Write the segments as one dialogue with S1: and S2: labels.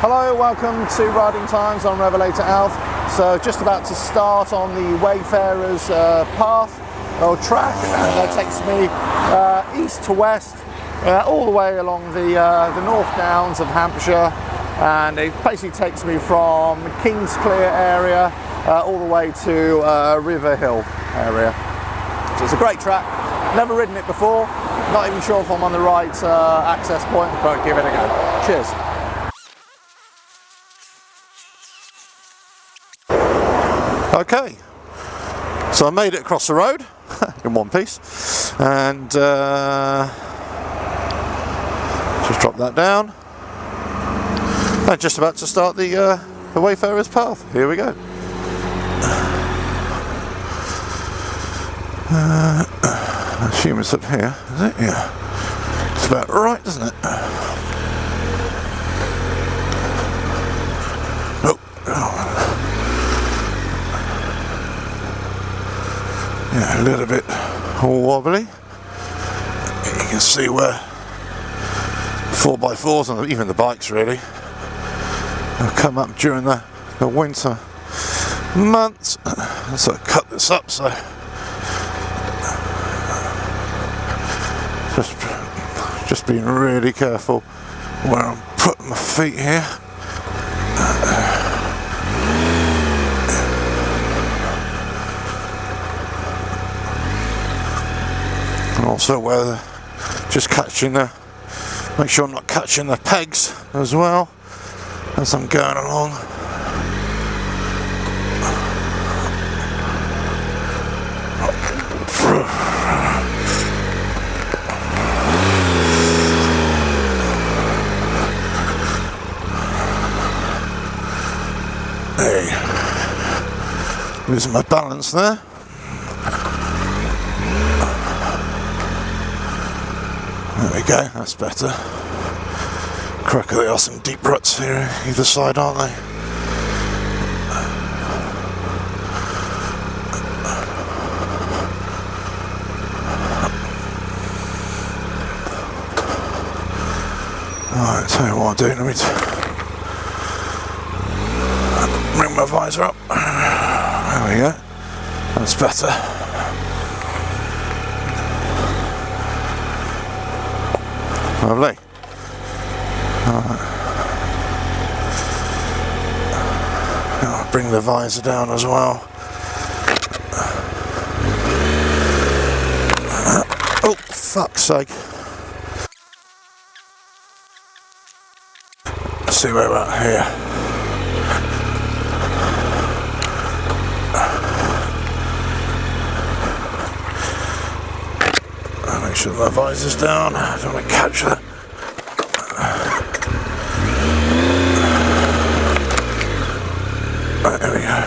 S1: Hello, welcome to Riding Times on RevelatorAlf. So just about to start on the Wayfarer's path or track that takes me east to west, all the way along the North Downs of Hampshire, and it basically takes me from Kingsclear area all the way to River Hill area. So it's a great track, never ridden it before, not even sure if I'm on the right access point, but give it a go. Cheers. Okay, so I made it across the road in one piece, and just drop that down, and just about to start the Wayfarer's path. Here we go. I assume it's up here, is it? Yeah, it's about right, doesn't it? Oh. Yeah, a little bit wobbly. You can see where 4x4s and even the bikes really have come up during the winter months. So I cut this up, so just being really careful where I'm putting my feet here. Also where just catching make sure I'm not catching the pegs as well as I'm going along. Hey, losing my balance there. There we go, that's better. Cracker, there are some deep ruts here either side, aren't they? Alright, tell you what I'll do, let me bring my visor up. There we go, that's better. Lovely. I'll bring the visor down as well. Oh, fuck's sake. Let's see where we're at here. Make sure my visor's down. I don't want to catch that. Right, there we go.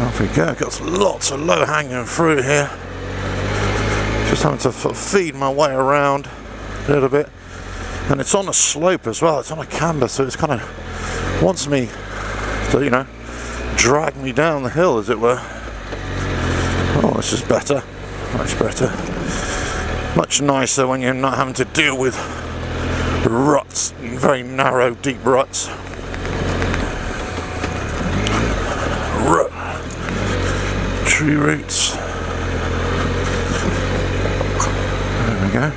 S1: Off we go. Got lots of low hanging fruit here. Just having to sort of feed my way around a little bit. And it's on a slope as well. It's on a camber, so it's kind of wants me to, you know, drag me down the hill, as it were. Oh, this is better. Much better. Much nicer when you're not having to deal with ruts, very narrow, deep ruts. Tree roots. There we go.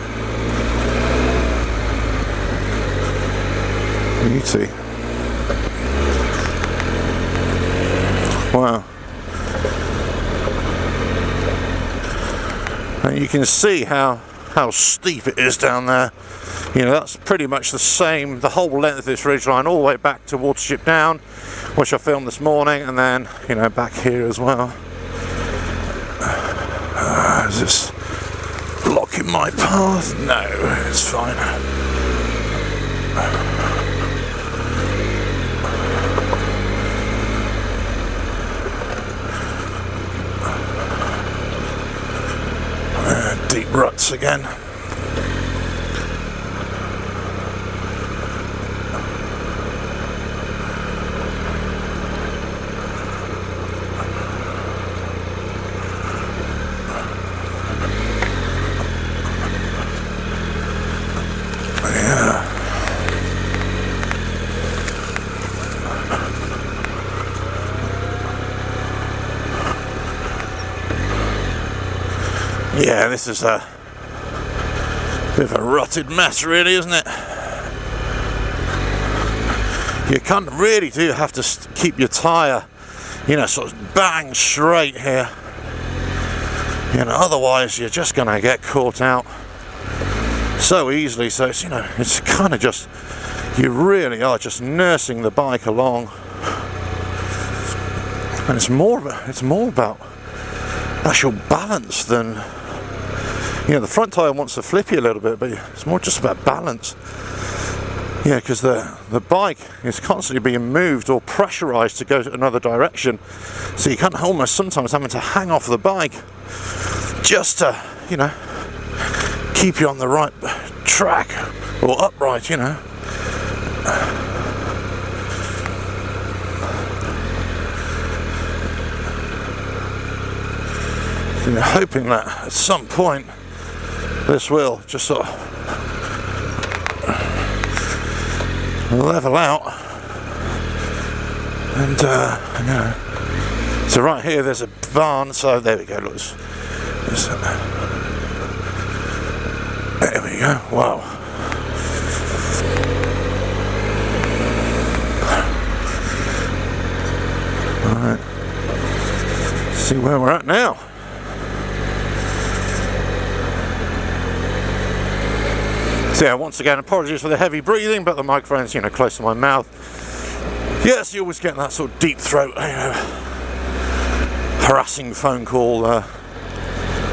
S1: Beauty. Wow. And you can see how steep it is down there. You know, that's pretty much the same, the whole length of this ridgeline, all the way back to Watership Down, which I filmed this morning, and then, you know, back here as well. Is this blocking my path? No, it's fine. Deep ruts again.
S2: Yeah, this is a bit of a rutted mess, really, isn't it? You can't really do have to keep your tyre, you know, sort of bang straight here. You know, otherwise you're just going to get caught out so easily. So it's, you know, it's kind of just, you really are just nursing the bike along, and it's more about actual balance than, you know, the front tyre wants to flip you a little bit, but it's more just about balance. Yeah, because the bike is constantly being moved or pressurized to go to another direction, so you kind of almost sometimes having to hang off the bike just to, you know, keep you on the right track or upright, you know. So you're hoping that at some point this will just sort of level out, and you know, so right here there's a barn, so there we go, look, there we go, wow. Alright, see where we're at now. So yeah, once again, apologies for the heavy breathing, but the microphone's, you know, close to my mouth. Yes, you always get that sort of deep throat, you know, harassing phone call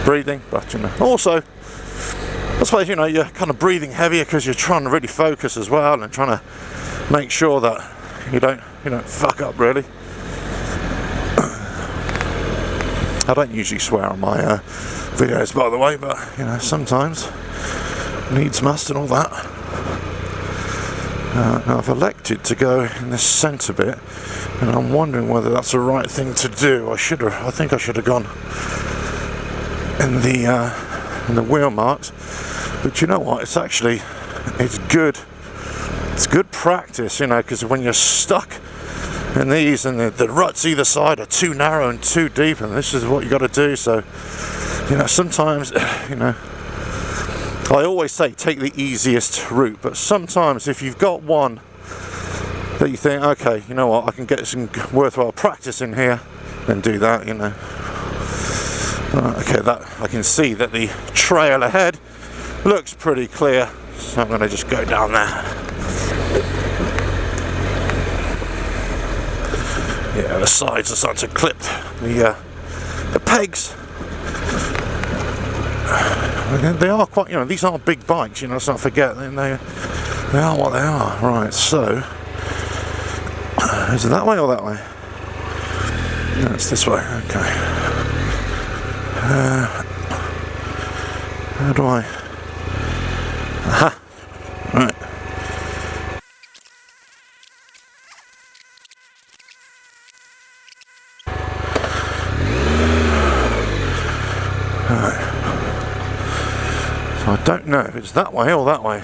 S2: breathing, but you know, also, I suppose, you know, you're kind of breathing heavier because you're trying to really focus as well and trying to make sure that you don't fuck up, really. I don't usually swear on my videos, by the way, but you know, sometimes needs must and all that. Now I've elected to go in this centre bit, and I'm wondering whether that's the right thing to do. I think I should have gone in the wheel marks, but you know what? It's good. It's good practice, you know, because when you're stuck in these and the ruts either side are too narrow and too deep, and this is what you got to do. So, you know, sometimes, you know, I always say take the easiest route, but sometimes if you've got one that you think, okay, you know what, I can get some worthwhile practice in here, then do that, you know. Okay, that I can see that the trail ahead looks pretty clear, so I'm going to just go down there. Yeah, the sides are starting to clip the pegs. They are quite, you know, these are big bikes, you know, let's not forget, they are what they are. Right, so, is it that way or that way? No, it's this way, okay. How do I? Aha! Right. So I don't know if it's that way or that way.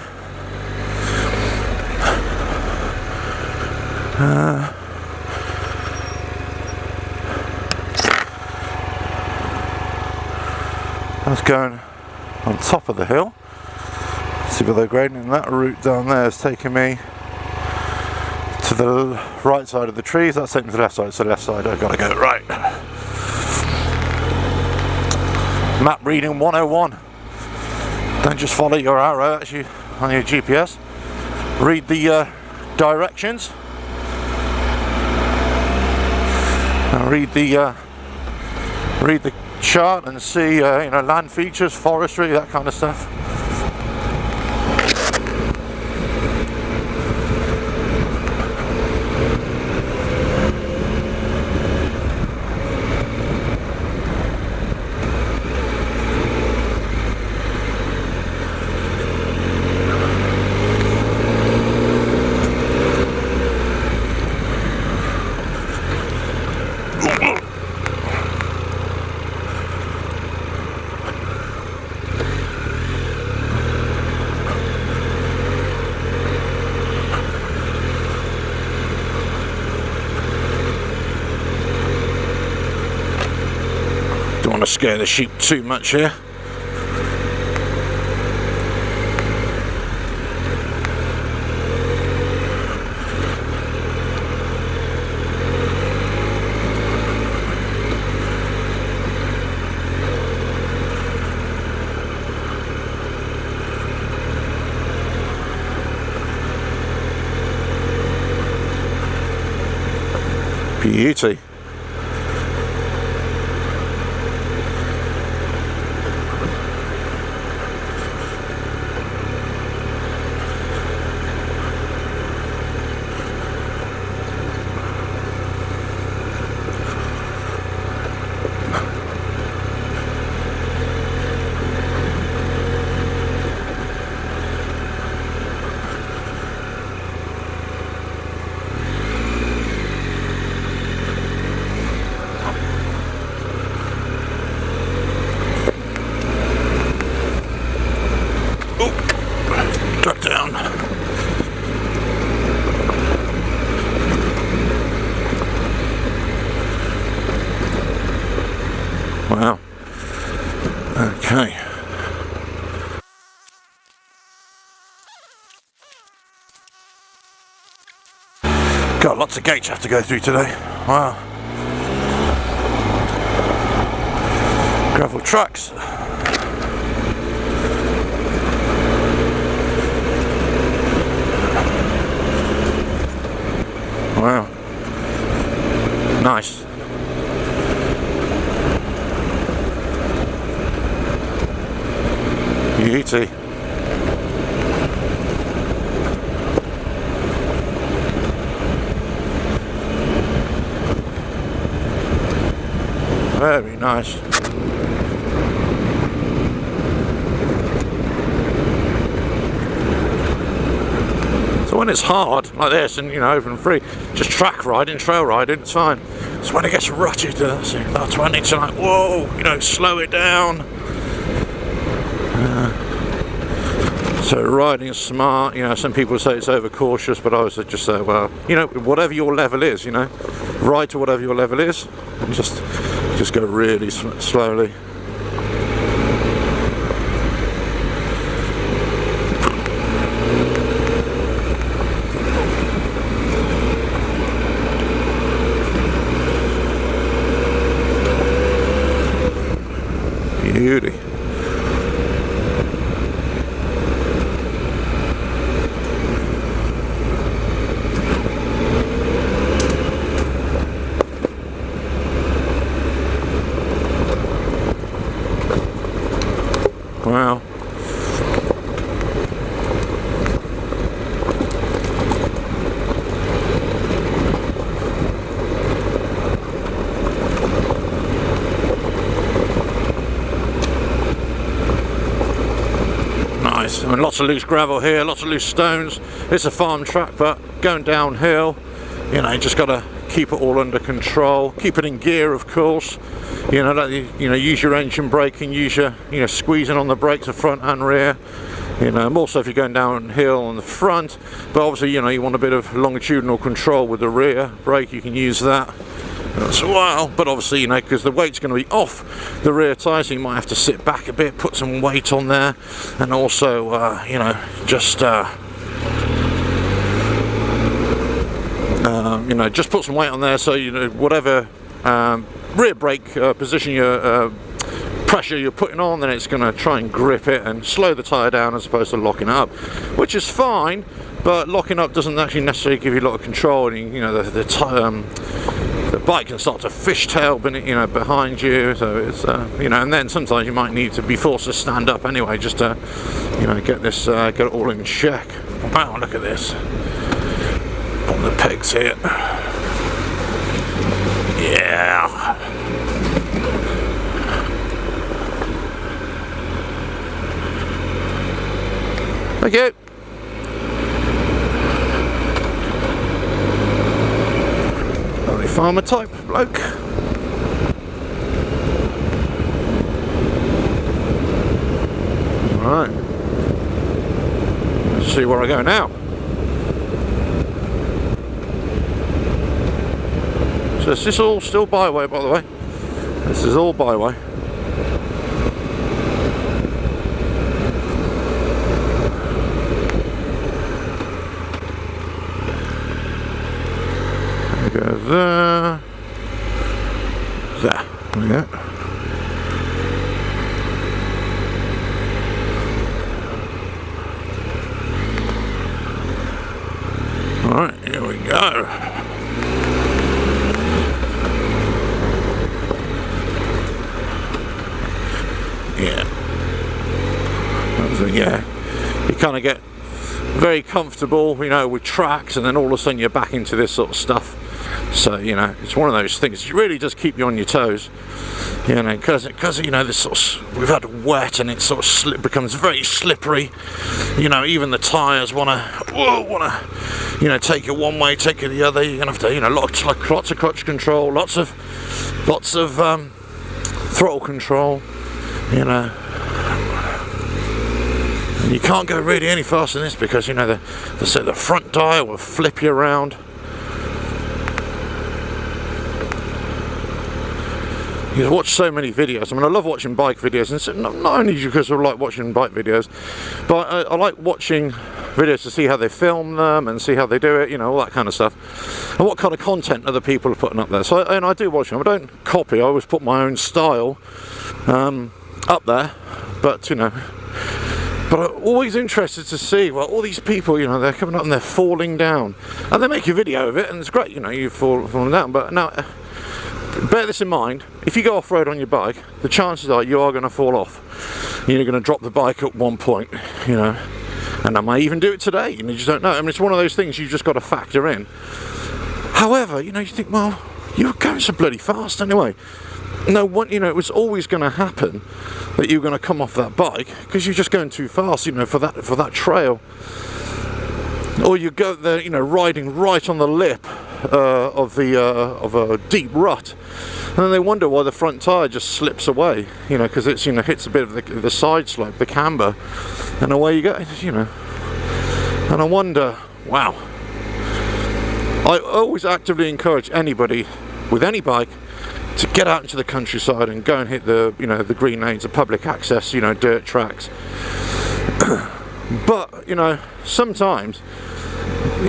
S2: I was going on top of the hill. See where they're grading, and that route down there is taking me to the right side of the trees. That's taking me to the left side. So the left side, I've got to go right. Map reading 101. Don't just follow your arrow actually on your GPS. Read the directions. And read the chart and see you know, land features, forestry, that kind of stuff. Don't want to scare the sheep too much here. Beauty. Drop down. Wow. Okay. Got lots of gates I have to go through today. Wow. Gravel trucks. Wow. Nice. Beauty. Very nice. So when it's hard like this and, you know, open and free, just track riding, trail riding, it's fine. So when it gets rutty, that's when it's like, whoa, you know, slow it down. So riding is smart, you know, some people say it's overcautious, but I would just say, well, you know, whatever your level is, you know, ride to whatever your level is, and just go really slowly. Beauty. Wow. Nice. I mean, lots of loose gravel here, lots of loose stones. It's a farm track, but going downhill, you know, you just got to keep it all under control. Keep it in gear, of course. You know, use your engine braking, use your, you know, squeezing on the brakes of front and rear. You know, also if you're going downhill on the front, but obviously, you know, you want a bit of longitudinal control with the rear brake, you can use that as well. But obviously, you know, because the weight's going to be off the rear tyre, so you might have to sit back a bit, put some weight on there, and also, you know, just you know, just put some weight on there, so you know whatever rear brake position pressure you're putting on, then it's going to try and grip it and slow the tyre down as opposed to locking it up, which is fine. But locking up doesn't actually necessarily give you a lot of control, and you know the bike can start to fishtail, you know, behind you. So it's you know, and then sometimes you might need to be forced to stand up anyway, just to, you know, get it all in check. Wow, look at this. On the pegs here. Yeah. Thank you. Lovely farmer type bloke. Alright. Let's see where I go now. So is this all still byway, by the way? This is all byway. There we go, there. There we go. Alright, here we go. yeah, you kind of get very comfortable, you know, with tracks, and then all of a sudden you're back into this sort of stuff. So, you know, it's one of those things. It really does keep you on your toes, you know, because you know, this sort of, we've had wet and it sort of becomes very slippery. You know, even the tyres wanna, you know, take it one way, take it the other. You're gonna have to, you know, lots of clutch control, lots of throttle control, you know. And you can't go really any faster than this because, you know, the front tyre will flip you around. You watch so many videos. I mean, I love watching bike videos, and not only because I like watching bike videos, but I like watching videos to see how they film them and see how they do it, you know, all that kind of stuff, and what kind of content other people are putting up there. So, and I do watch them. I don't copy. I always put my own style up there, but you know. But I'm always interested to see, well, all these people, you know, they're coming up and they're falling down, and they make a video of it, and it's great, you know, you falling down. But now, bear this in mind, if you go off-road on your bike, the chances are you are going to fall off. You're going to drop the bike at one point, you know, and I might even do it today, you just don't know. I mean, it's one of those things you've just got to factor in. However, you know, you think, well, you're going so bloody fast anyway. No one, you know, it was always going to happen that you were going to come off that bike because you're just going too fast, you know, for that trail. Or you go there, you know, riding right on the lip of a deep rut, and then they wonder why the front tyre just slips away, you know, because it's, you know, hits a bit of the side slope, the camber, and away you go, you know. And I wonder, wow. I always actively encourage anybody with any bike to get out into the countryside and go and hit the, you know, the green lanes, the public access, you know, dirt tracks. But, you know, sometimes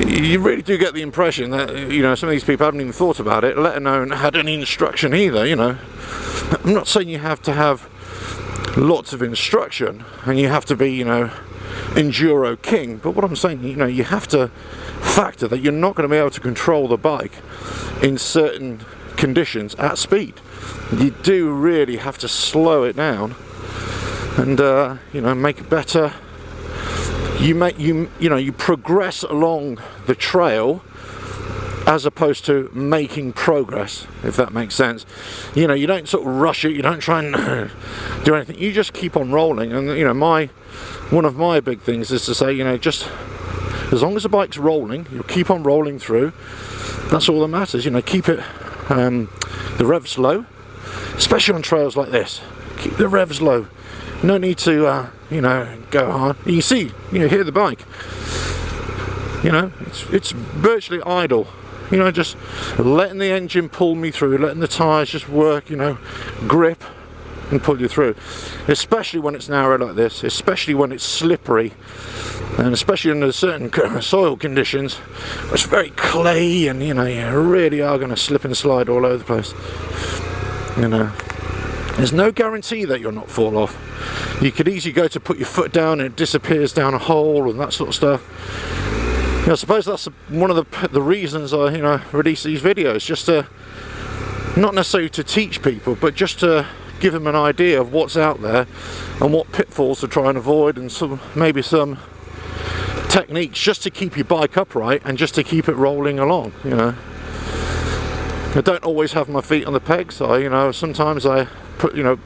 S2: you really do get the impression that, you know, some of these people haven't even thought about it, let alone had any instruction either, you know. I'm not saying you have to have lots of instruction and you have to be, you know, enduro king, but what I'm saying, you know, you have to factor that you're not going to be able to control the bike in certain conditions at speed. You do really have to slow it down and you know, make it better. You know, you progress along the trail as opposed to making progress, if that makes sense. You know, you don't sort of rush it, you don't try and do anything, you just keep on rolling. And you know, one of my big things is to say, you know, just as long as the bike's rolling, you'll keep on rolling through. That's all that matters, you know, keep it the revs low, especially on trails like this. Keep the revs low. No need to you know, go hard. You see, you know, hear the bike. You know, it's virtually idle. You know, just letting the engine pull me through, letting the tyres just work, you know, grip and pull you through. Especially when it's narrow like this, especially when it's slippery, and especially under certain soil conditions. It's very clay, and you know, you really are going to slip and slide all over the place. You know, there's no guarantee that you'll not fall off. You could easily go to put your foot down and it disappears down a hole and that sort of stuff. You know, I suppose that's one of the reasons I, you know, release these videos, just to, not necessarily to teach people, but just to give them an idea of what's out there and what pitfalls to try and avoid, and maybe some techniques just to keep your bike upright and just to keep it rolling along. You know, I don't always have my feet on the pegs. You know, sometimes I put, you know,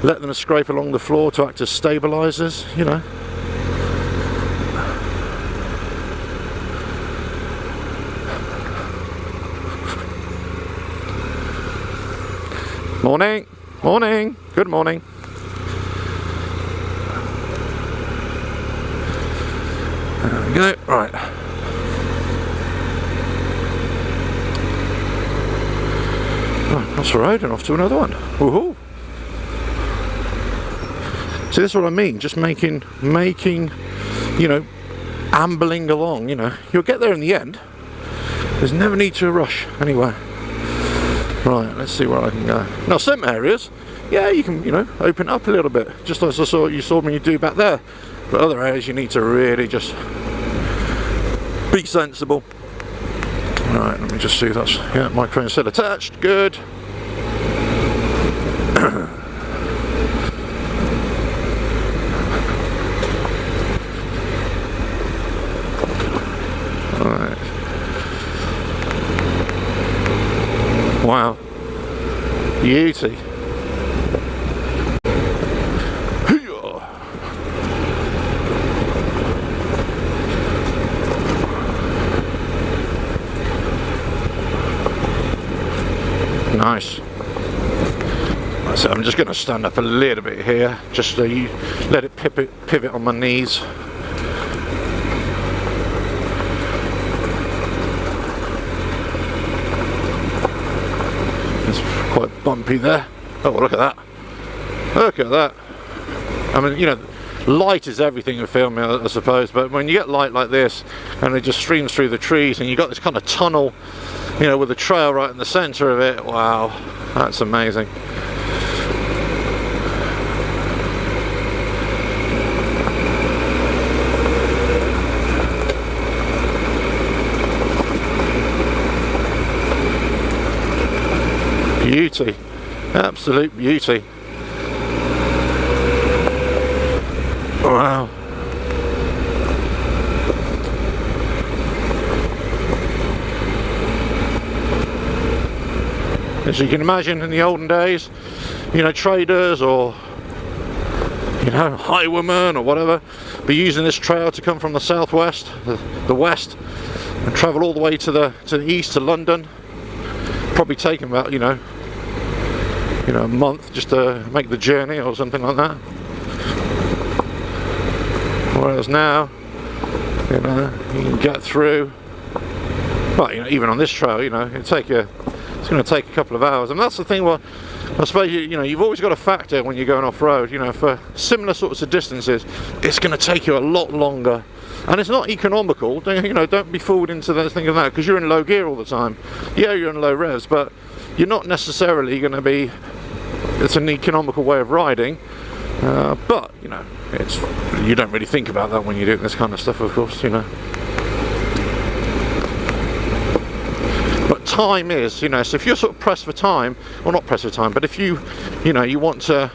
S2: let them scrape along the floor to act as stabilizers, you know. Morning, morning, good morning. There we go, right. Oh, that's the road, and off to another one. Woohoo! See, that's what I mean, just making, you know, ambling along, you know. You'll get there in the end. There's never need to rush anywhere. Right, let's see where I can go. Now, some areas, yeah, you can, you know, open up a little bit, just as you saw me do back there. But other areas, you need to really just be sensible. Right, let me just see if that's, yeah, microphone still attached, good. Nice. So I'm just going to stand up a little bit here, just so you let it pivot on my knees. It's quite bumpy there. Oh, look at that. Look at that. I mean, you know, light is everything in filming, I suppose, but when you get light like this and it just streams through the trees and you got this kind of tunnel, you know, with a trail right in the center of it, wow, that's amazing. Beauty, absolute beauty. Wow. As you can imagine, in the olden days, you know, traders or, you know, highwaymen or whatever, be using this trail to come from the southwest, the west, and travel all the way to the east to London. Probably taking about, you know, a month just to make the journey or something like that. Whereas now, you know, you can get through. Well, you know, even on this trail, you know, it's going to take a couple of hours, and that's the thing. Well, I suppose you know, you've always got to factor when you're going off road. You know, for similar sorts of distances, it's going to take you a lot longer, and it's not economical. You know, don't be fooled into thinking that because you're in low gear all the time. Yeah, you're in low revs, but you're not necessarily going to be. It's an economical way of riding, but you know, you don't really think about that when you're doing this kind of stuff, of course. You know. But time is, you know, so if you're sort of pressed for time, well, not pressed for time, but if you know, you want to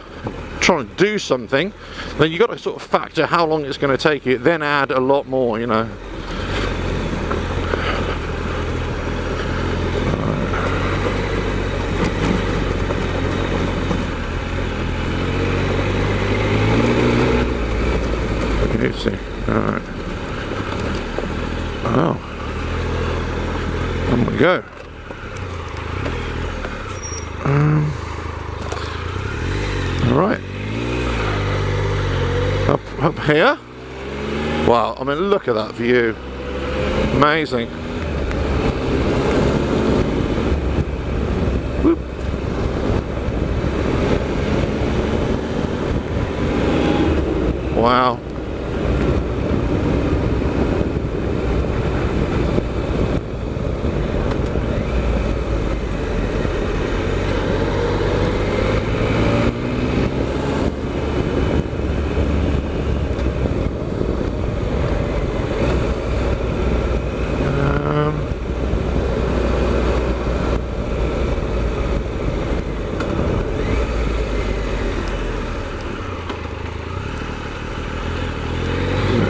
S2: try and do something, then you've got to sort of factor how long it's going to take you, then add a lot more, you know. Let's see. Alright. Oh. On we go. Alright. Up here. Wow, I mean, look at that view. Amazing. Whoop. Wow.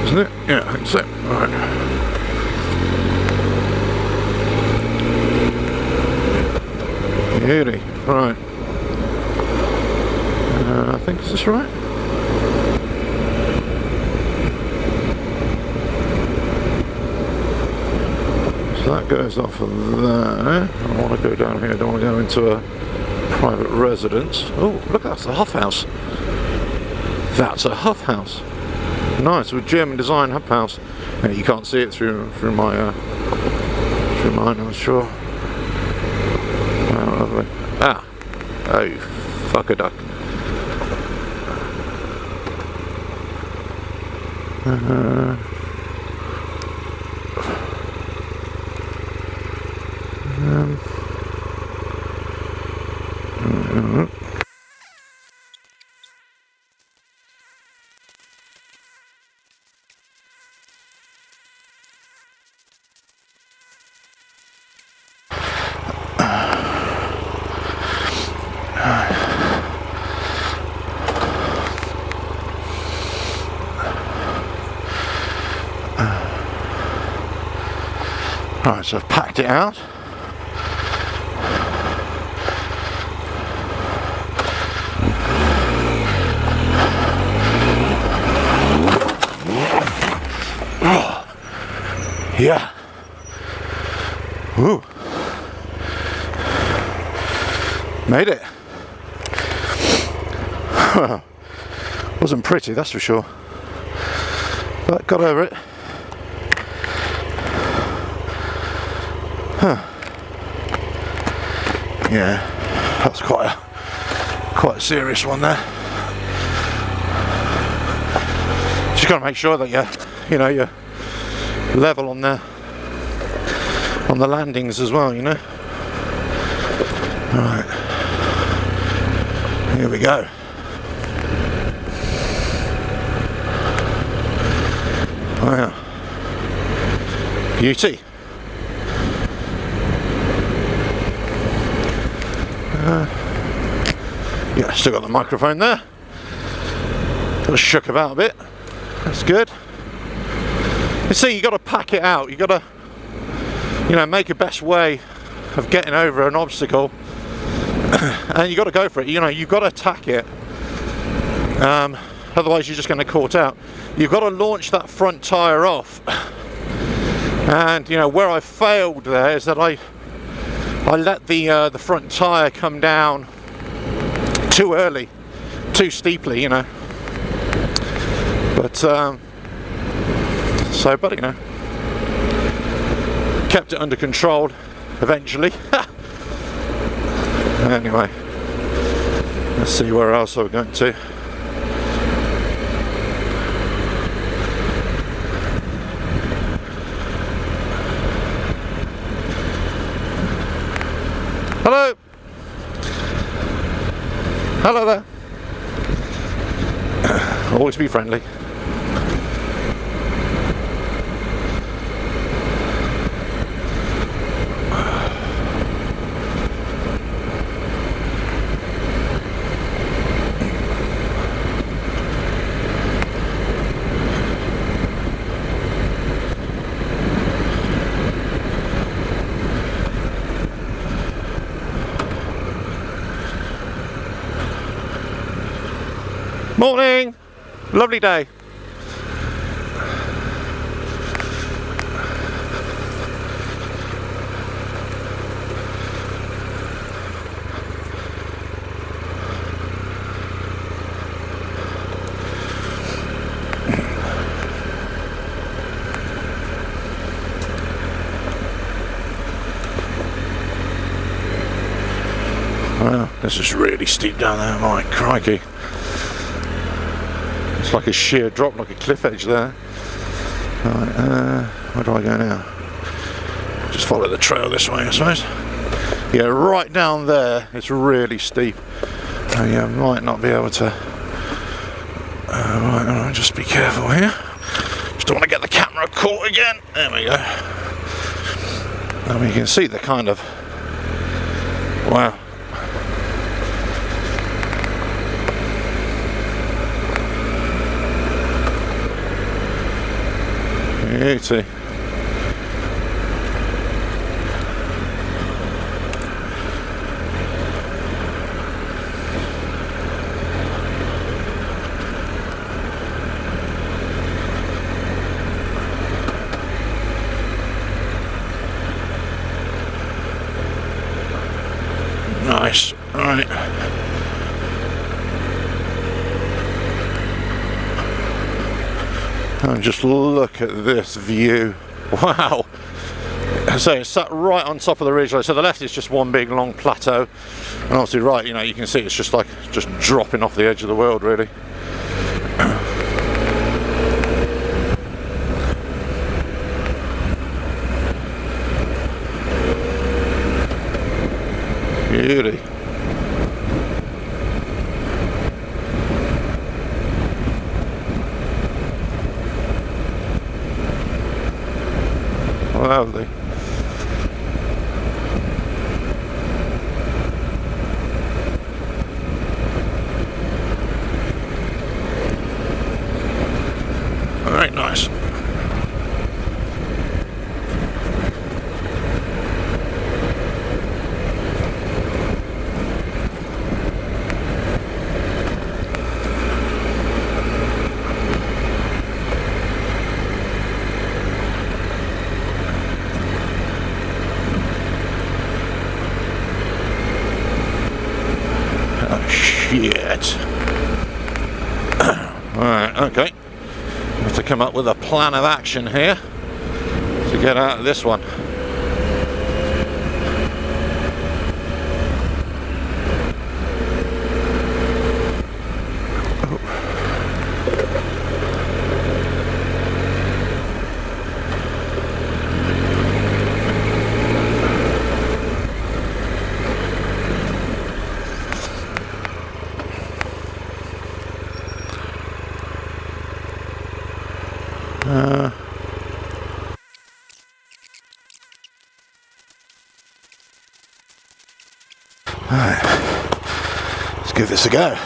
S2: Isn't it? Yeah, I think so. Alright. Beauty. Right. I think, is this right? So that goes off of there. I want to go down here. I don't want to go into a private residence. Oh, look, that's the Huff House. That's a Huff House. Nice, with German design Huff House. Yeah, you can't see it through my through mine, I'm sure. Oh, lovely. Ah, oh, fuck a duck. Right, so I've packed it out. Oh, yeah. Ooh. Made it. Well, wasn't pretty, that's for sure. But got over it. Huh. Yeah, that's quite a serious one there. Just got to make sure that you're level on the landings as well, you know. Right, here we go. Wow, beauty. Yeah, still got the microphone there. Got shook about a bit. That's good. You see, you got to pack it out. You got to, make your best way of getting over an obstacle, and you got to go for it. You've got to attack it. Otherwise, you're just going to caught out. You've got to launch that front tyre off. And where I failed there is that I let the front tyre come down too early, too steeply, But kept it under control eventually. Anyway, let's see where else we're going to. Hello. Hello there. Always be friendly. Morning! Lovely day. Well, this is really steep down there, my crikey. It's like a sheer drop, like a cliff edge there. Right, where do I go now? Just follow the trail this way, I suppose. Yeah, right down there, it's really steep. I might not be able to... right, just be careful here. Just don't want to get the camera caught again. There we go. Now you can see the kind of... Wow. Beauty. Nice. All right. And just look at this view. Wow. So it's sat right on top of the ridge. So the left is just one big long plateau, and obviously right, you can see it's just dropping off the edge of the world, really. Beauty. Lovely. All right, nice. Right, okay. We have to come up with a plan of action here to get out of this one. Alright, let's give this a go.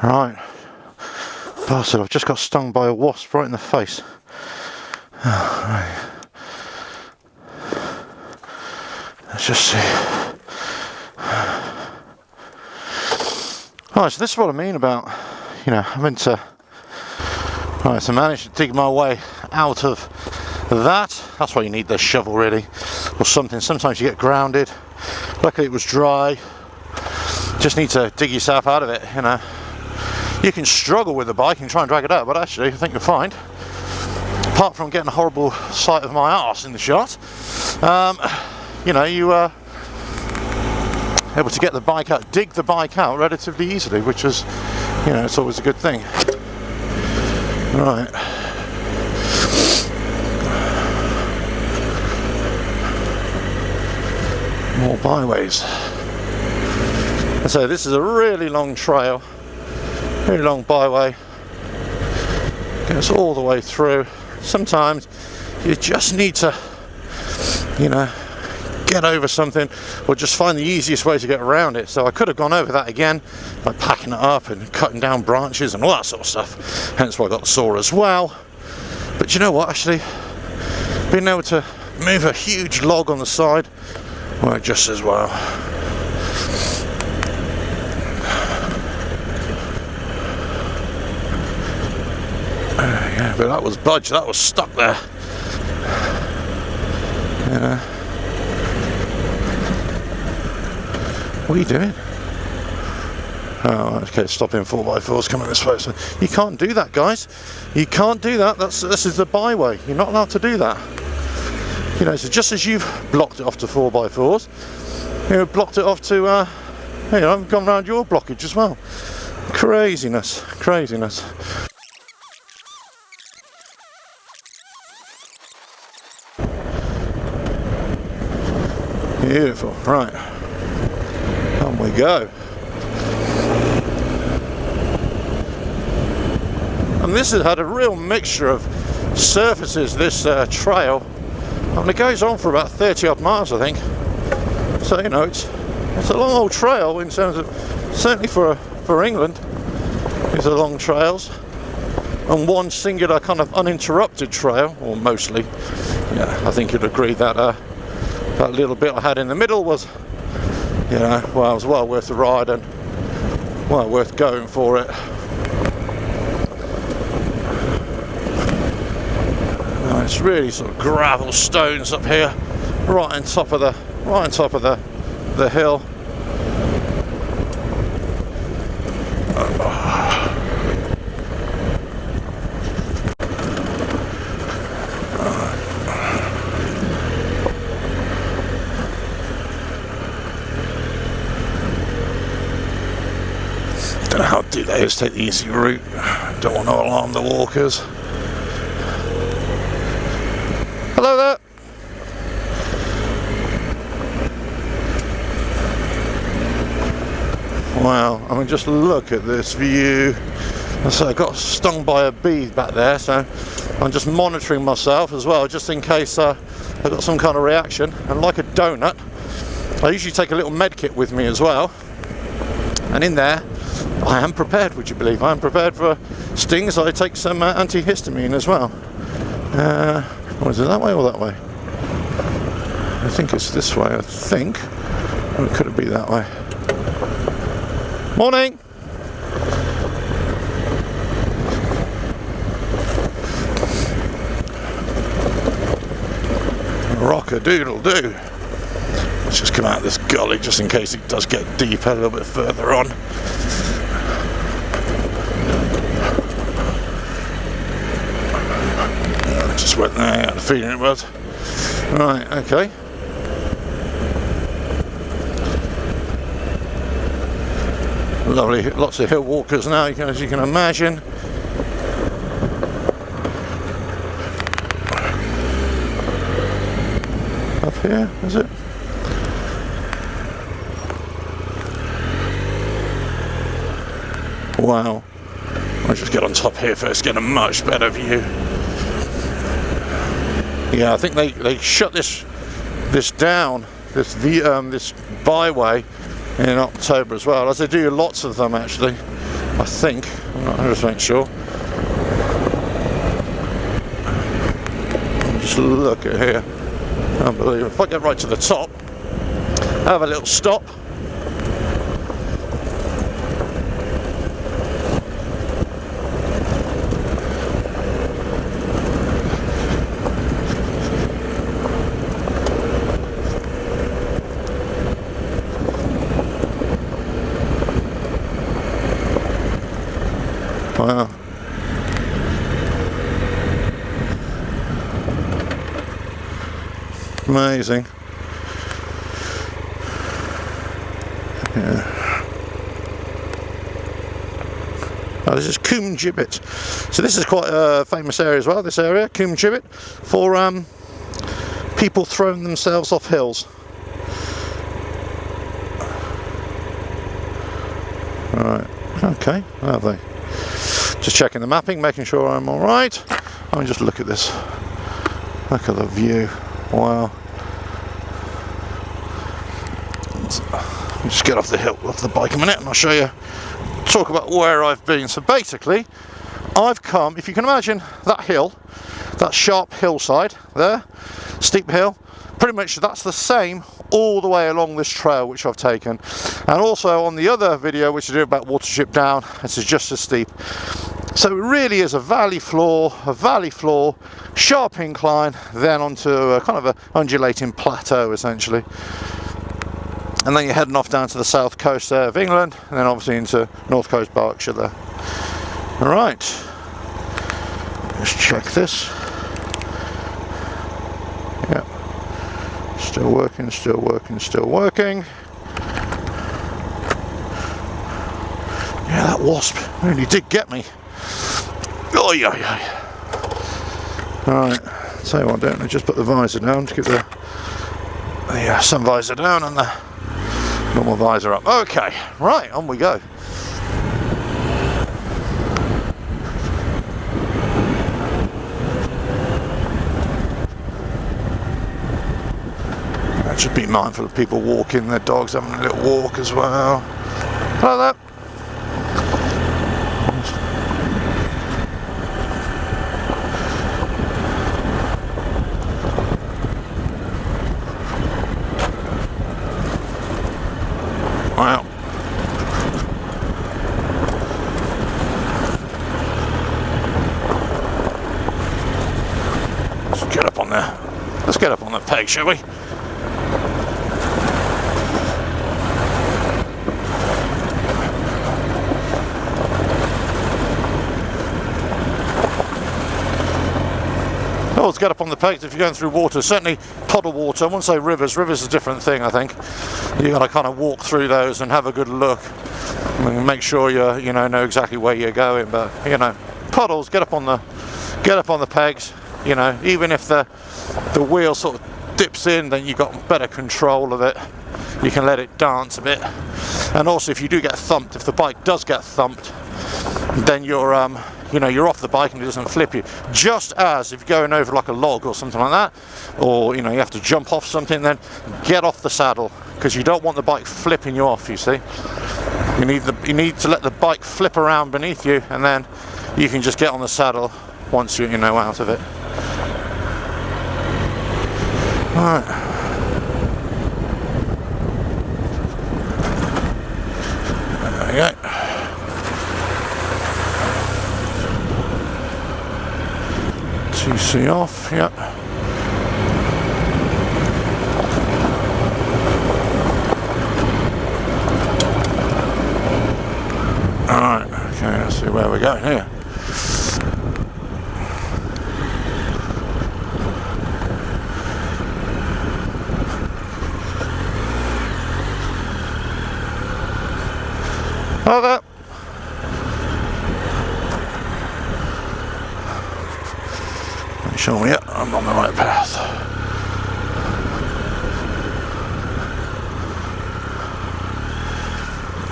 S2: Right, bastard, I've just got stung by a wasp right in the face. Right. Let's just see. Right, so this is what I mean about, you know, having to, right, to manage to dig my way out of that. That's why you need the shovel, really, or something. Sometimes you get grounded. Luckily it was dry. Just need to dig yourself out of it, you know. You can struggle with the bike and try and drag it out, but actually I think you'll find, apart from getting a horrible sight of my arse in the shot, you know, you are able to get the bike out, dig the bike out relatively easily, which is, you know, it's always a good thing. Right. More byways. So this is a really long trail. Very long byway, goes all the way through. Sometimes you just need to, you know, get over something or just find the easiest way to get around it. So I could have gone over that again by packing it up and cutting down branches and all that sort of stuff, hence why I got the saw as well. But you know what, actually being able to move a huge log on the side worked just as well. Yeah, but that was budged, that was stuck there. Yeah. What are you doing? Oh, okay, stopping 4x4s coming this way. So you can't do that, guys. You can't do that. This is the byway. You're not allowed to do that. You know, so just as you've blocked it off to 4x4s, you know, blocked it off to, you know, I've gone around your blockage as well. Craziness, craziness. Beautiful, right, on we go. And this has had a real mixture of surfaces, this trail. I mean, it goes on for about 30 odd miles, I think. So, you know, it's a long old trail in terms of, certainly for England, these are long trails. And one singular kind of uninterrupted trail, or mostly. Yeah, I think you'd agree that that little bit I had in the middle was, you know, well, it was well worth the ride and well worth going for it. It's really sort of gravel stones up here, right on top of the hill. do that is take the easy route. Don't want to alarm the walkers. Hello there. Wow, I mean, just look at this view. So I got stung by a bee back there, so I'm just monitoring myself as well, just in case I got some kind of reaction. And like a donut, I usually take a little med kit with me as well. And in there, I am prepared, would you believe? I am prepared for stings. I take some antihistamine as well. Was it that way or that way? I think it's this way, I think. Or could it be that way? Morning! Rock-a-doodle-doo. Let's just come out of this gully just in case it does get deeper a little bit further on. Just went there, I had a feeling it was. Right, okay. Lovely, lots of hill walkers now, as you can imagine. Up here, is it? Wow. I'll just get on top here first, get a much better view. Yeah, I think they shut this down, this byway in October as well, as they do lots of them actually, I think. I'm not 100% sure. Just look at here. Unbelievable. If I get right to the top, have a little stop. Wow. Amazing. Yeah. Oh, this is Coombe Gibbet. So this is quite a famous area as well, this area, Coombe Gibbet, for people throwing themselves off hills. Alright, okay, lovely. Just checking the mapping, making sure I'm alright. Let me just look at this. Look at the view. Wow. I'll just get off the hill, off the bike a minute, and I'll show you, talk about where I've been. So basically, I've come, if you can imagine that hill, that sharp hillside there, steep hill, pretty much that's the same all the way along this trail which I've taken. And also on the other video which I did about Watership Down, this is just as steep. So it really is a valley floor, sharp incline, then onto a kind of a undulating plateau essentially. And then you're heading off down to the south coast there of England, and then obviously into north coast Berkshire there. Alright, let's check this. Yep, still working, still working, still working. Yeah, that wasp really did get me. Oh yeah, yeah. Alright, tell you what, don't I just put the visor down to keep the sun visor down and the normal visor up. Okay, right, on we go. I should be mindful of people walking their dogs, having a little walk as well. Hello there. Wow. Let's get up on there. Let's get up on the peg, shall we? puddles, get up on the pegs if you're going through water. Certainly puddle water, I wouldn't say rivers. Rivers is a different thing, I think. You've got to kind of walk through those and have a good look and make sure you know exactly where you're going. But puddles, get up on the pegs. Even if the wheel sort of dips in, then you've got better control of it. You can let it dance a bit. And also, if you do get thumped, if the bike does get thumped, then you're off the bike and it doesn't flip you. Just as if you're going over like a log or something like that, or you have to jump off something, then get off the saddle, because you don't want the bike flipping you off. You see, you need to let the bike flip around beneath you, and then you can just get on the saddle once you're out of it. Right. There we go. TC off, yep. Alright, okay, let's see where we're going here. Hello there. Show me, yeah, I'm on the right path.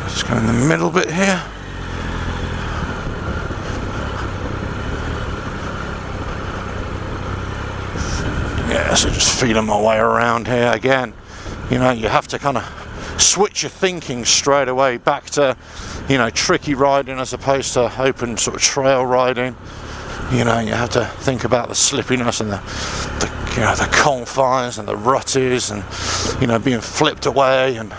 S2: Just go in the middle bit here. Yeah, so just feeling my way around here again. You have to kind of switch your thinking straight away back to, tricky riding as opposed to open sort of trail riding. You have to think about the slippiness and the confines and the rutties and, being flipped away, and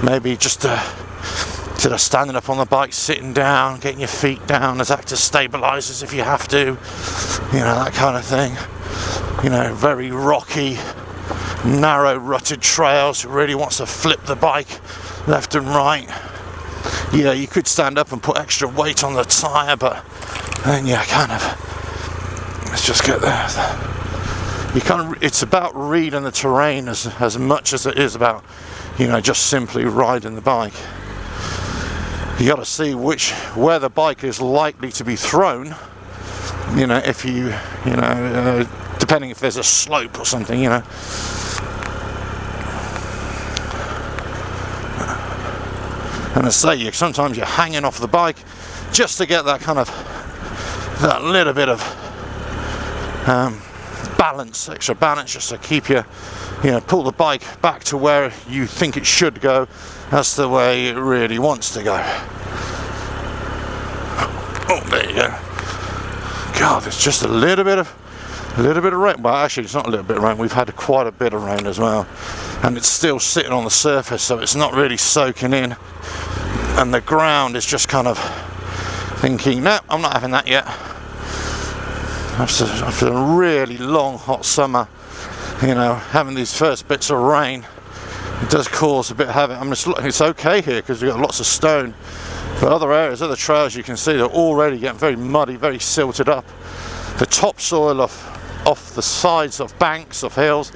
S2: maybe just instead of standing up on the bike, sitting down, getting your feet down as active stabilizers if you have to, that kind of thing. Very rocky, narrow rutted trails. Really wants to flip the bike left and right. Yeah, you could stand up and put extra weight on the tyre, but then let's just get there. It's about reading the terrain as much as it is about, just simply riding the bike. You got to see where the bike is likely to be thrown. If you depending if there's a slope or something, And I say, sometimes you're hanging off the bike just to get that little bit of extra balance, just to keep you, pull the bike back to where you think it should go. That's the way it really wants to go. Oh, there you go. God, there's just a little bit of rain. Well, actually, it's not a little bit of rain. We've had quite a bit of rain as well, and it's still sitting on the surface, so it's not really soaking in. And the ground is just kind of thinking, no, I'm not having that yet. After a really long hot summer, having these first bits of rain, it does cause a bit of havoc. It's okay here because we've got lots of stone, but other areas, other trails, you can see they're already getting very muddy, very silted up. The topsoil off the sides of banks of hills,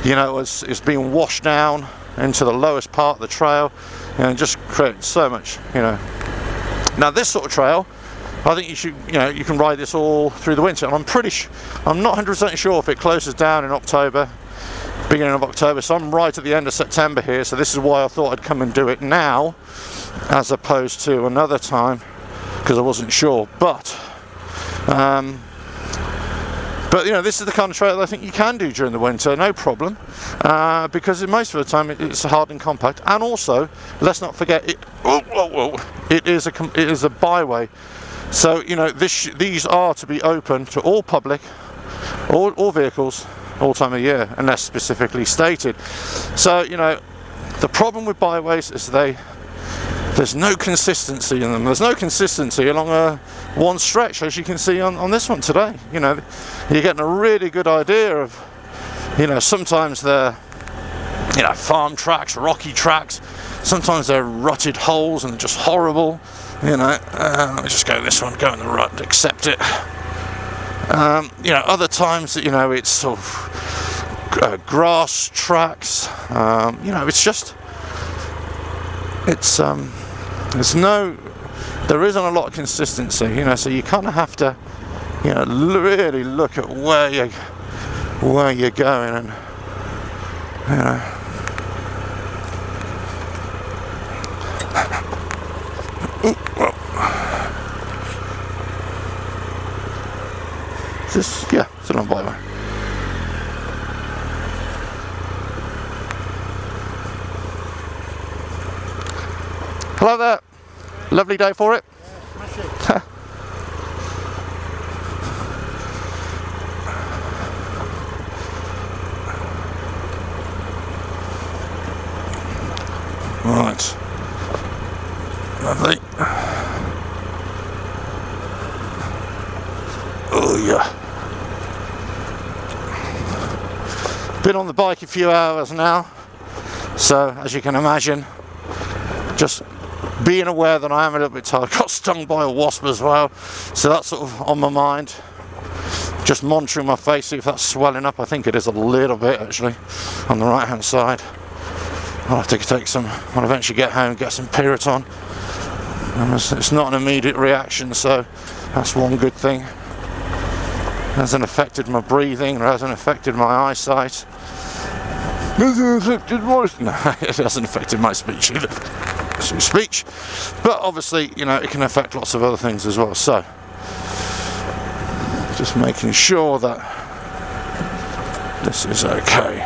S2: is being washed down into the lowest part of the trail, and just creates so much, Now this sort of trail, I think you can ride this all through the winter, and I'm not 100% sure if it closes down in October, beginning of October, so I'm right at the end of September here, so this is why I thought I'd come and do it now as opposed to another time, because I wasn't sure. But this is the kind of trail I think you can do during the winter, no problem, because most of the time it's hard and compact, and also let's not forget it is a byway. So these are to be open to all public, all vehicles, all time of year, unless specifically stated. So the problem with byways is there's no consistency in them. There's no consistency along one stretch, as you can see on this one today. You're getting a really good idea of, sometimes they're, farm tracks, rocky tracks. Sometimes they're rutted holes and they're just horrible. Let me just go this one, go in the rut, accept it. You know, other times, you know, it's sort of grass tracks. You know, it's just, there isn't a lot of consistency, you know, so you kind of have to, you know, really look at where you're going, and you know. Yeah, it's a long byway. Hello there. Lovely day for it. Yeah, right. Lovely. Oh yeah. Been on the bike a few hours now, so as you can imagine, just being aware that I am a little bit tired. Got stung by a wasp as well, so that's sort of on my mind. Just monitoring my face, see if that's swelling up. I think it is a little bit actually on the right hand side. I'll have to take some when I eventually get home, get some Piriton. It's not an immediate reaction, so that's one good thing. It hasn't affected my breathing, it hasn't affected my eyesight. No, it hasn't affected my speech either. Speech, but obviously, you know, it can affect lots of other things as well, so just making sure that this is okay.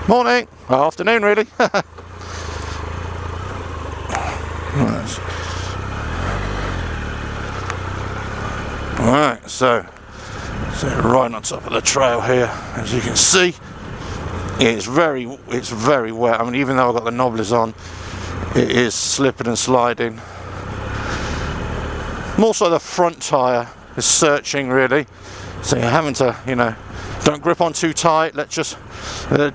S2: Morning, well, afternoon really. Right, so right on top of the trail here, as you can see, it's very wet. I mean, even though I've got the knobblers on, it is slipping and sliding. More so the front tyre is searching really, so you're having to, you know, don't grip on too tight, let's just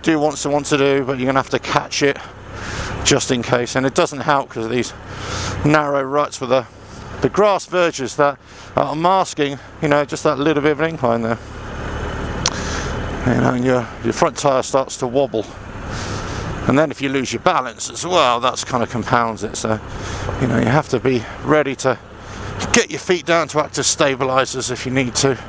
S2: do what you want to do, but you're going to have to catch it just in case. And it doesn't help because of these narrow ruts with the grass verges that are masking, you know, just that little bit of an incline there. You know, and your front tyre starts to wobble. And then if you lose your balance as well, that's kind of compounds it. So, you know, you have to be ready to get your feet down to act as stabilisers if you need to.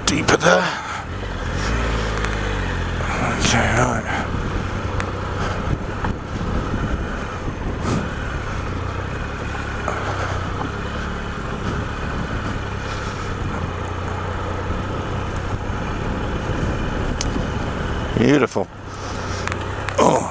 S2: Deeper there. Okay, right. Beautiful. Oh.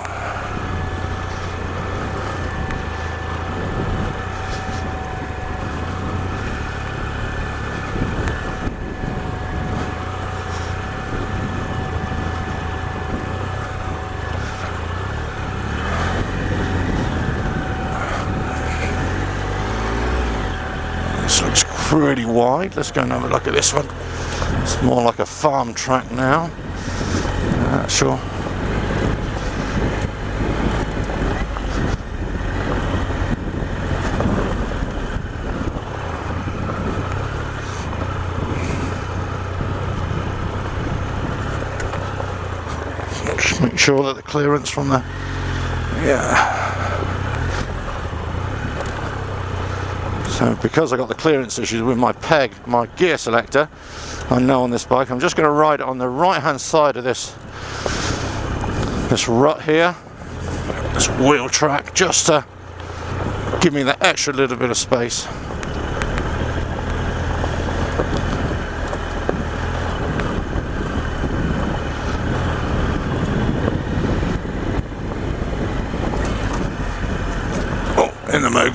S2: Looks pretty wide. Let's go and have a look at this one. It's more like a farm track now. Sure. Just make sure that the clearance from the So because I got the clearance issues with my peg, my gear selector, I know on this bike I'm just going to ride it on the right hand side of this rut here, this wheel track, just to give me that extra little bit of space.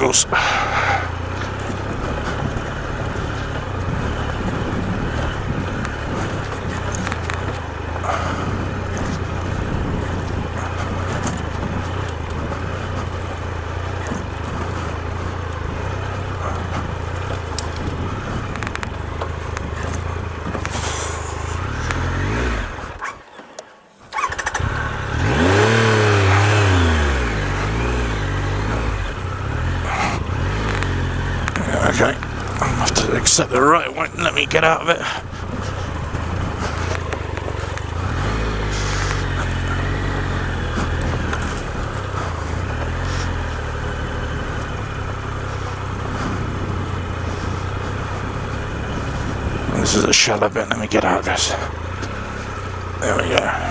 S2: wheels. Okay, I'll have to accept the right one, let me get out of it. This is a shallow bit, let me get out of this. There we go.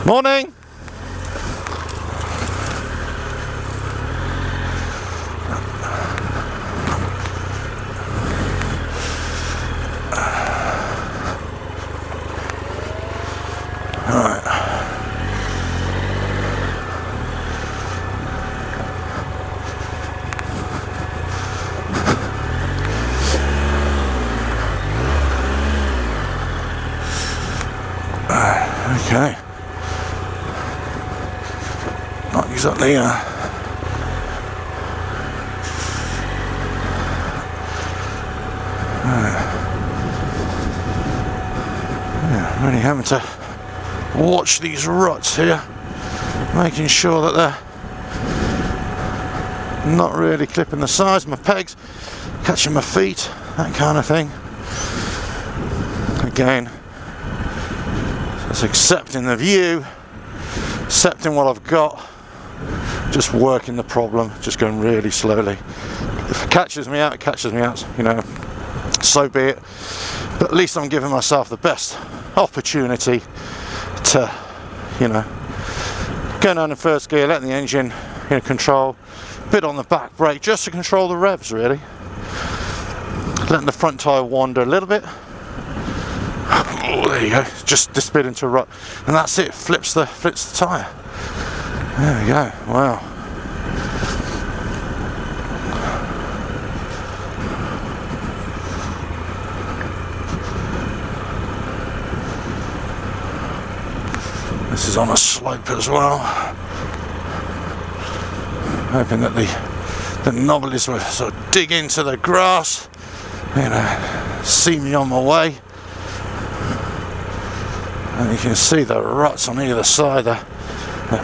S2: Morning! Okay. Not exactly yeah, really having to watch these ruts here, making sure that they're not really clipping the sides of my pegs, catching my feet, that kind of thing. Again, just accepting the view, accepting what I've got, just working the problem, just going really slowly. If it catches me out, it catches me out, you know, so be it. But at least I'm giving myself the best opportunity to, you know, go down in first gear, letting the engine, you know, control, bit on the back brake just to control the revs really. Letting the front tyre wander a little bit. Oh, there you go, just disappeared into a rut, and that's it, flips the tyre. There we go, wow. This is on a slope as well. Hoping that the nobblies will sort of dig into the grass, you know, see me on my way. And you can see the ruts on either side, they're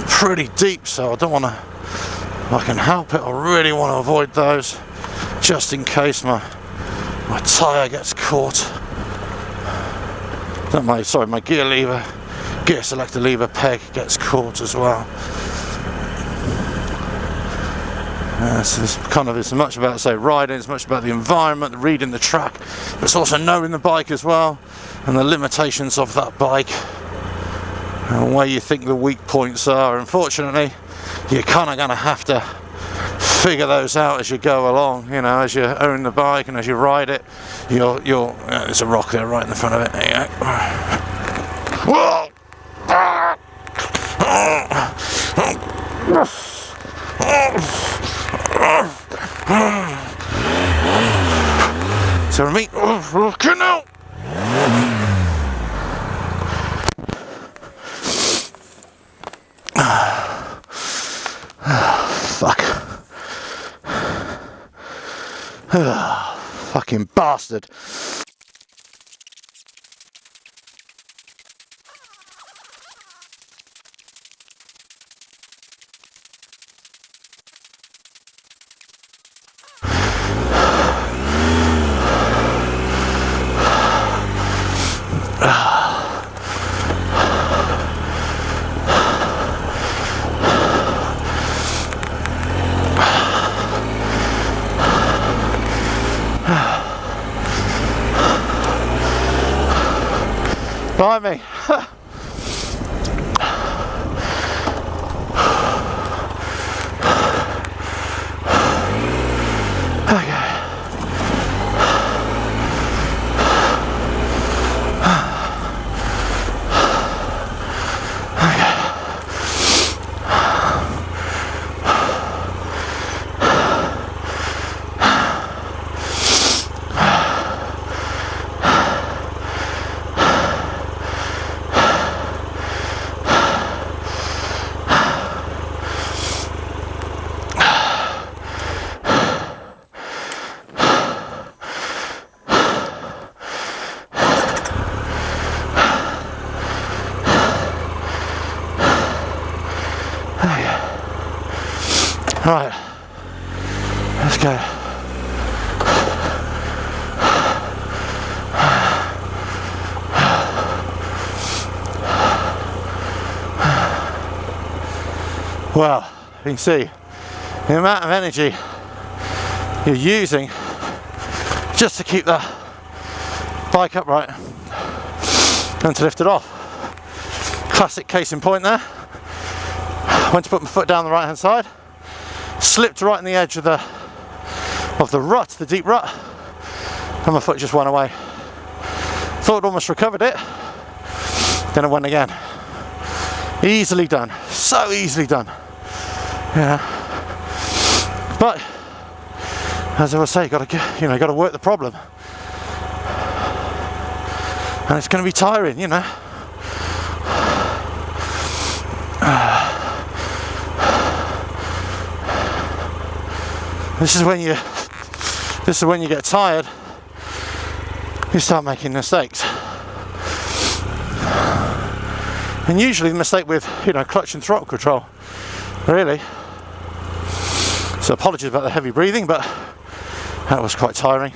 S2: pretty deep, so I don't want to, if I can help it, I really want to avoid those, just in case my tyre gets caught. My gear selector lever peg gets caught as well. So it's kind of as much about, say, riding, as much about the environment, reading the track, but it's also knowing the bike as well, and the limitations of that bike, and where you think the weak points are. Unfortunately, you're kind of going to have to figure those out as you go along, you know, as you own the bike and as you ride it. There's a rock there right in the front of it. There you go. Whoa! So me, fuck.
S1: Fucking bastard. Blimey. Right, let's go. Well, you can see the amount of energy you're using just to keep the bike upright and to lift it off. Classic case in point there. Went to put my foot down the right hand side, slipped right on the edge of the rut, the deep rut, and my foot just went away. Thought I'd almost recovered it, then it went again. Easily done, so easily done. Yeah. But as I was saying, got to work the problem, and it's going to be tiring, you know. This is when you get tired, you start making mistakes. And usually the mistake with, clutch and throttle control, really. So apologies about the heavy breathing, but that was quite tiring.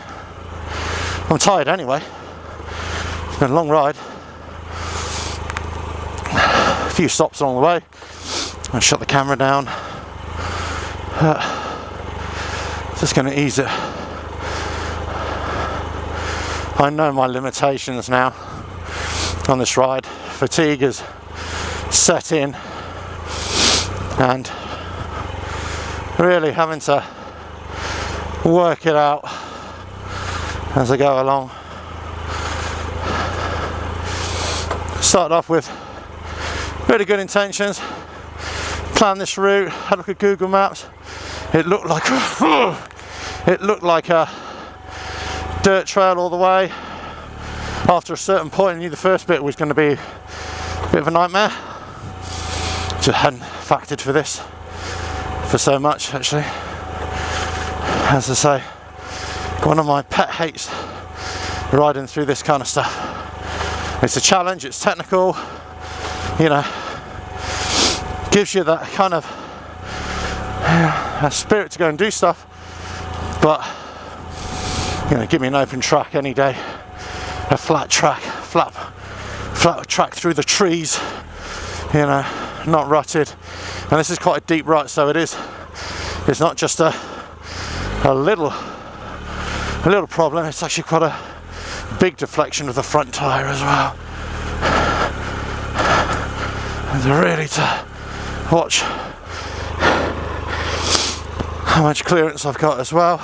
S1: I'm tired anyway. It's been a long ride. A few stops along the way. I shut the camera down. Just going to ease it. I know my limitations now on this ride. Fatigue is set in, and really having to work it out as I go along. Started off with really good intentions, planned this route, had a look at Google Maps. It looked like a dirt trail all the way. After a certain point, I knew the first bit was going to be a bit of a nightmare. Just hadn't factored for this for so much, actually. As I say, one of my pet hates riding through this kind of stuff. It's a challenge, it's technical, gives you that kind of a spirit to go and do stuff, but give me an open track any day, a flat track through the trees, not rutted. And this is quite a deep rut, so it's not just a little problem, it's actually quite a big deflection of the front tyre as well. And really to watch how much clearance I've got as well.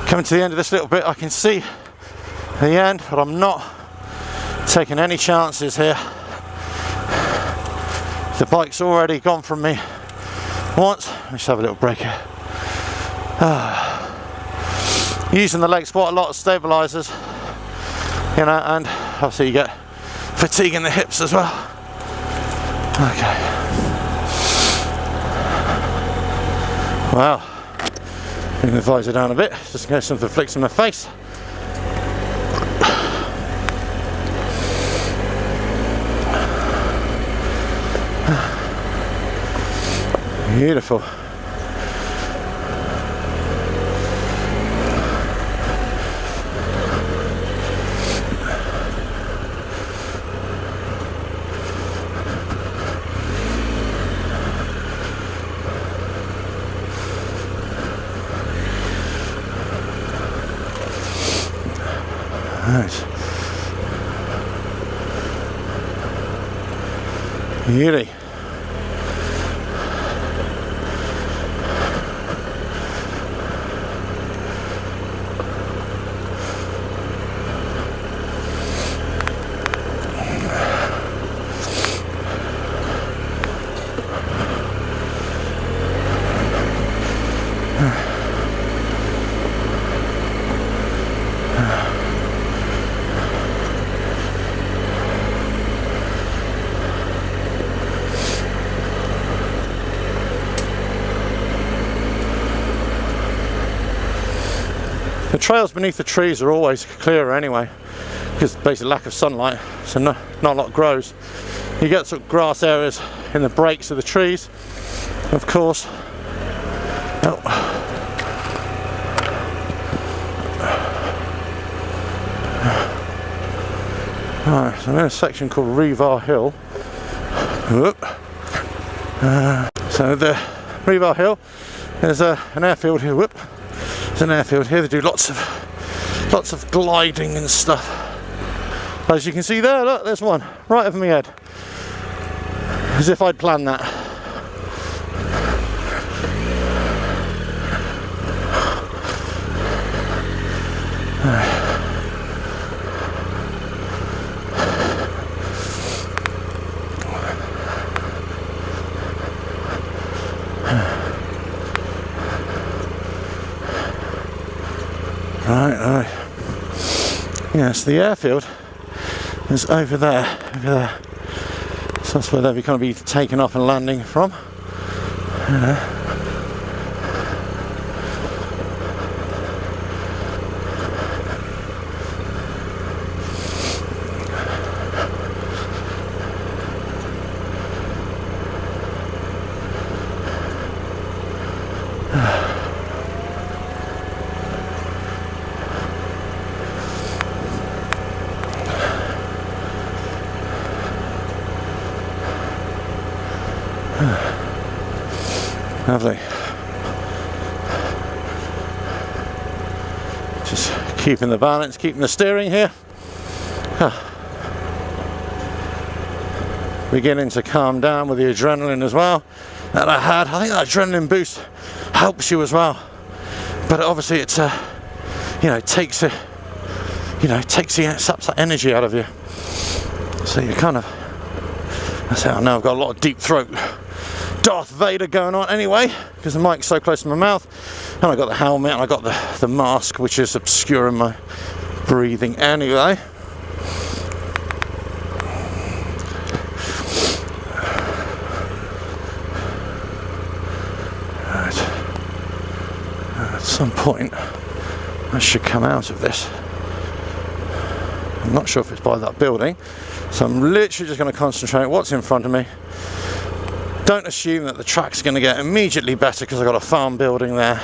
S1: Coming to the end of this little bit, I can see the end, but I'm not
S2: taking any chances here. The bike's already gone from me once. Let's have a little break here. Using the legs quite a lot of stabilizers, you know, and obviously you get fatigue in the hips as well. Okay. Wow. Bring the visor down a bit, just in case something flicks in my face. Beautiful. Right. Beauty. The trails beneath the trees are always clearer anyway, because basically lack of sunlight, so not a lot grows. You get sort of grass areas in the breaks of the trees, of course. Oh. Right, so I'm in a section called Revar Hill. So the Revar Hill, there's an airfield here. Whoop. There's an airfield here. They do lots of gliding and stuff. As you can see there, look, there's one right over my head, as if I'd planned that. Right. Yes, the airfield is over there. So that's where they're going to be taking off and landing from. You know. Lovely. Just keeping the balance, keeping the steering here. Beginning to calm down with the adrenaline as well that I had. I think that adrenaline boost helps you as well, but obviously it's takes saps that energy out of you. So you kind of, that's how I know I've got a lot of deep throat Darth Vader going on anyway, because the mic's so close to my mouth, and I got the helmet and I got the mask, which is obscuring my breathing anyway. Right. At some point I should come out of this. I'm not sure if it's by that building, so I'm literally just going to concentrate on what's in front of me. Don't assume that the track's going to get immediately better because I've got a farm building there.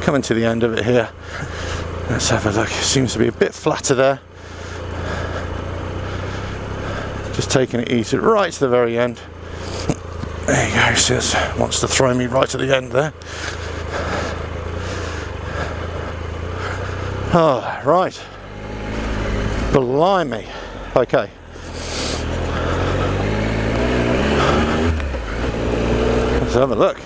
S2: Coming to the end of it here. Let's have a look. It seems to be a bit flatter there. Just taking it easy right to the very end. There you go. See, this wants to throw me right to the end there. Oh, right. Blimey. Okay. Let's have a look.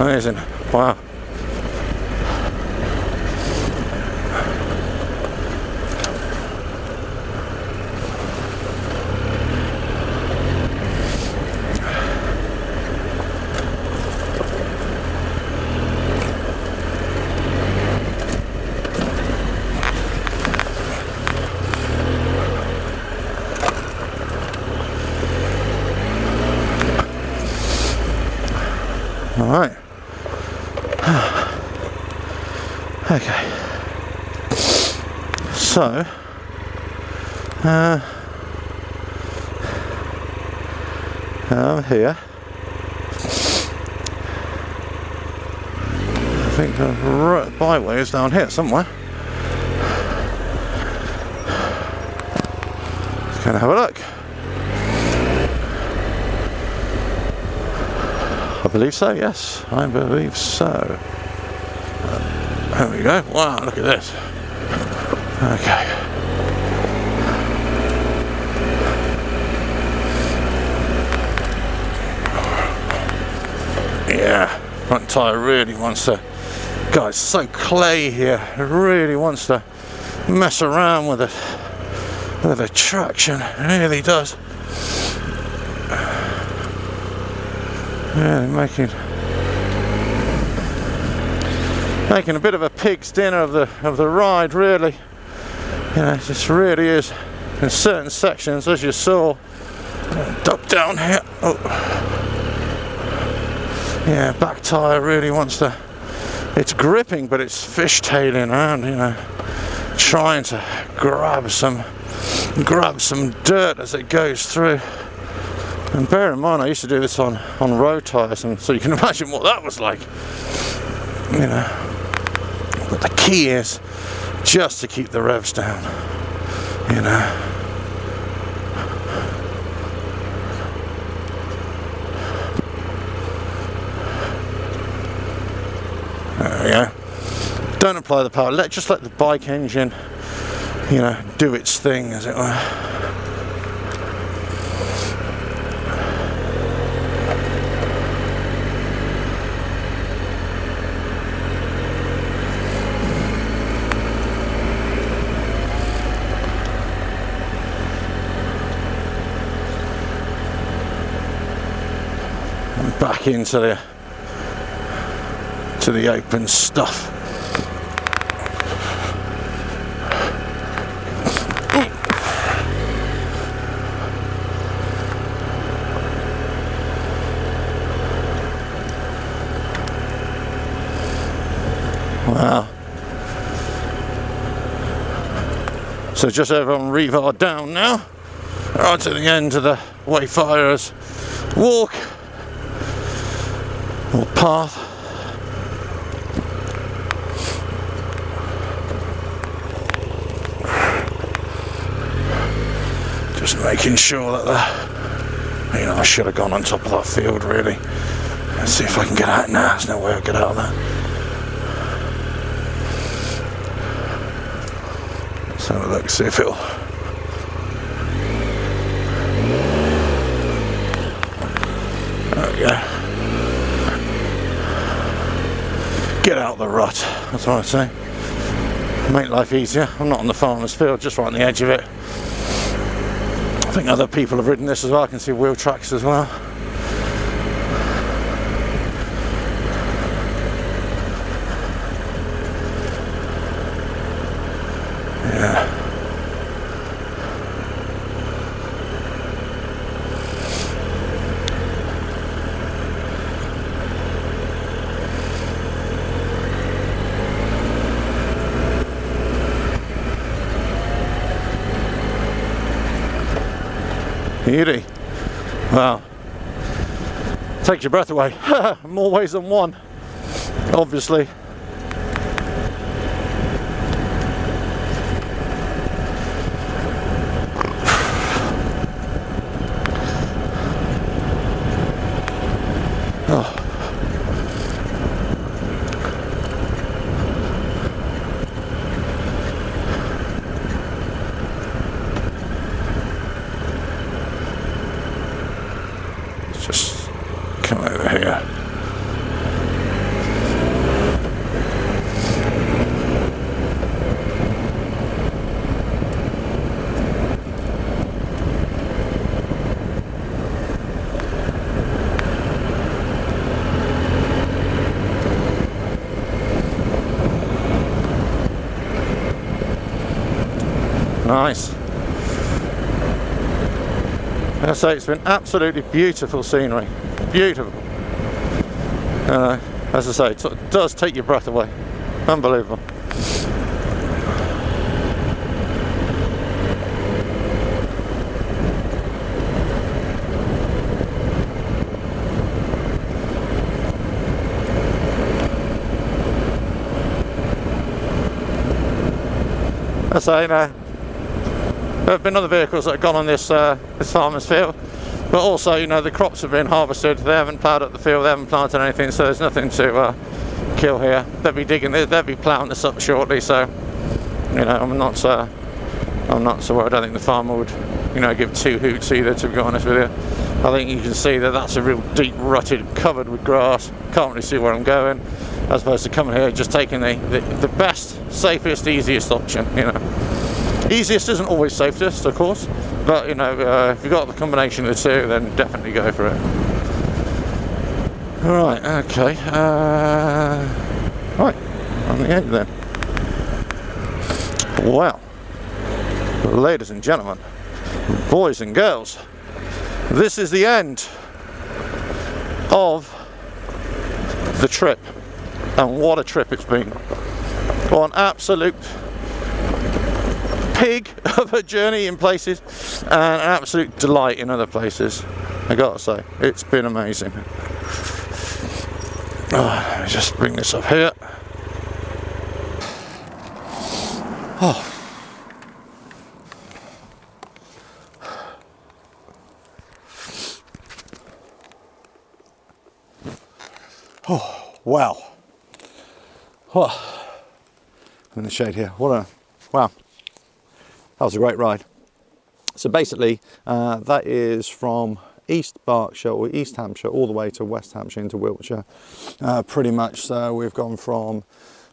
S2: Amazing. Wow. All right. Okay. So, I'm here. I think the byway is down here somewhere. Let's go and have a look. I believe so, yes, I believe so. There we go. Wow, look at this. Okay. Yeah, front tyre really wants to, guys, so clay here, it really wants to mess around with it, with the traction, it really does. Yeah, making a bit of a pig's dinner of the ride, really. You know, it just really is. In certain sections, as you saw, duck down here. Oh, yeah, back tyre really wants to. It's gripping, but it's fishtailing around. You know, trying to grab some dirt as it goes through. And bear in mind, I used to do this on road tyres, and so you can imagine what that was like. You know, but the key is just to keep the revs down. You know. There we go. Don't apply the power. Just let the bike engine, you know, do its thing, as it were. Back into the open stuff. Wow. So just over on Revar down now, right to the end of the Wayfarer's Walk. Or path. Just making sure that you know, I should have gone on top of that field, really. Let's see if I can get out. Nah, there's no way I'll get out of that. Let's have a look, see if it'll. There we go. Get out of the rut, that's what I say. Make life easier. I'm not on the farmer's field, just right on the edge of it. I think other people have ridden this as well. I can see wheel tracks as well. Yeah. Beauty. Wow. Takes your breath away. More ways than one, obviously. Oh. Nice. I say it's been absolutely beautiful scenery. Beautiful. As I say, it does take your breath away. Unbelievable. I say, there have been other vehicles that have gone on this this farmer's field, but also, you know, the crops have been harvested. They haven't ploughed up the field, they haven't planted anything, so there's nothing to kill here. They'll be digging this, they'll be ploughing this up shortly. So, you know, I'm not so worried. I don't think the farmer would, you know, give two hoots either, to be honest with you. I think you can see that that's a real deep rutted, covered with grass. Can't really see where I'm going, as opposed to coming here just taking the best, safest, easiest option. You know, easiest isn't always safest, of course, but you know, if you've got the combination of the two, then definitely go for it. Right, okay, right, on the end then. Well, ladies and gentlemen, boys and girls, this is the end of the trip, and what a trip it's been. What an absolute pig of a journey in places, and an absolute delight in other places. I gotta say, it's been amazing. Let me just bring this up here. Oh. Oh, wow. Oh. In the shade here. Wow. That was a great ride. So basically, that is from East Berkshire or East Hampshire all the way to West Hampshire into Wiltshire. Pretty much, so we've gone from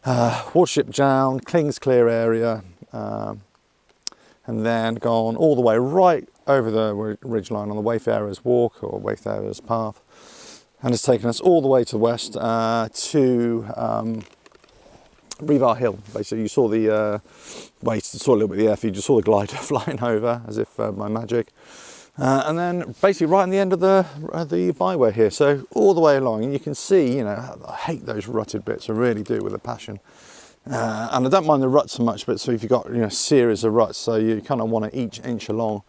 S2: Watership Down, Kings Clear area, and then gone all the way right over the ridgeline on the Wayfarer's Walk or Wayfarer's Path. And it's taken us all the way to the west to Revar Hill. Basically, you saw the saw a little bit of the airfield. You saw the glider flying over as if by magic, and then basically right on the end of the byway here. So all the way along, and you can see, you know, I hate those rutted bits. I really do, with a passion. And I don't mind the ruts so much, but so if you've got, you know, a series of ruts, so you kind of want to each inch along.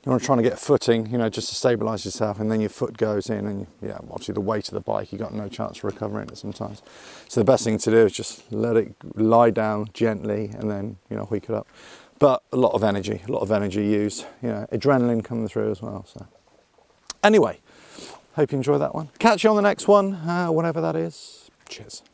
S2: You want to try and get footing, you know, just to stabilise yourself, and then your foot goes in, and yeah, obviously the weight of the bike, you've got no chance of recovering it sometimes. So the best thing to do is just let it lie down gently, and then, you know, hook it up. But a lot of energy used, you know, adrenaline coming through as well. So anyway, hope you enjoy that one. Catch you on the next one, whenever that is. Cheers.